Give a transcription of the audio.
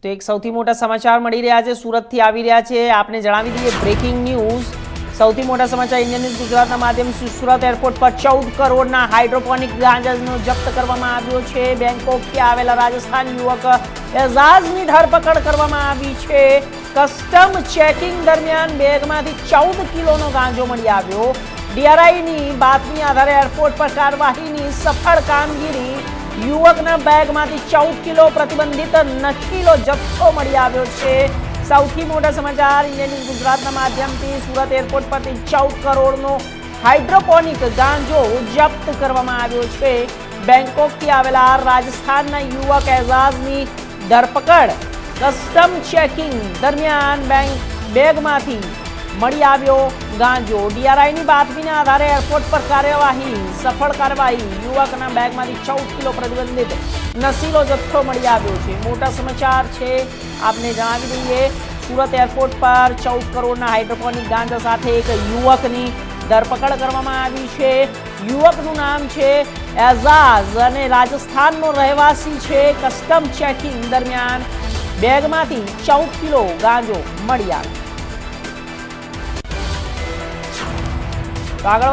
તો એક સૌથી મોટા સમાચાર મળી રહ્યા છે, સુરતથી આવી રહ્યા છે। આપને જણાવી દઈએ બ્રેકિંગ ન્યૂઝ, સૌથી મોટા સમાચાર ઇન્ડિયન ન્યૂઝ ગુજરાતના માધ્યમથી સુરત એરપોર્ટ પર 14 કરોડના હાઇડ્રોપોનિક ગાંજાનો જપ્ત કરવામાં આવ્યો છે। બેંકોકથી આવેલા રાજસ્થાન યુવક એઝાઝની ધરપકડ કરવામાં આવી છે। કસ્ટમ ચેકિંગ દરમિયાન બેગમાંથી 14 કિલોનો ગાંજો મળી આવ્યો। ડીઆરઆઈની બાતમી આધારે એરપોર્ટ પર કાર્યવાહીની સફળ કામગીરી। યુવકના બેગમાંથી 14 કિલો પ્રતિબંધિત નશીલો જથ્થો મળી આવ્યો છે। સૌથી મોટા સમાચાર ઇન્ડિયન ન્યૂઝ ગુજરાતના માધ્યમથી સુરત એરપોર્ટ પરથી 14 કરોડનો હાઇડ્રોપોનિક ગાંજો જપ્ત કરવામાં આવ્યો છે। બેંકોકથી આવેલા રાજસ્થાનના યુવક એઝાઝની ધરપકડ। કસ્ટમ ચેકિંગ દરમિયાન બેગમાંથી મળી આવ્યો ગાંજો। ડીઆરઆઈની બાતમીના આધારે એરપોર્ટ પર સફળ કાર્યવાહી। યુવકના બેગમાંથી 14 કિલો પ્રતિબંધિત નશીલો જથ્થો મળી આવ્યો છે। મોટા સમાચાર છે, આપને જણાવી દઈએ સુરત એરપોર્ટ પર 14 કરોડના હાઇડ્રોપોનિક ગાંજા સાથે એક યુવકની ધરપકડ કરવામાં આવી છે। યુવકનું નામ છે એઝાઝ અને રાજસ્થાનનો રહેવાસી છે। કસ્ટમ ચેકિંગ દરમિયાન બેગમાંથી 14 કિલો ગાંજો મળી આવ્યો। આગળ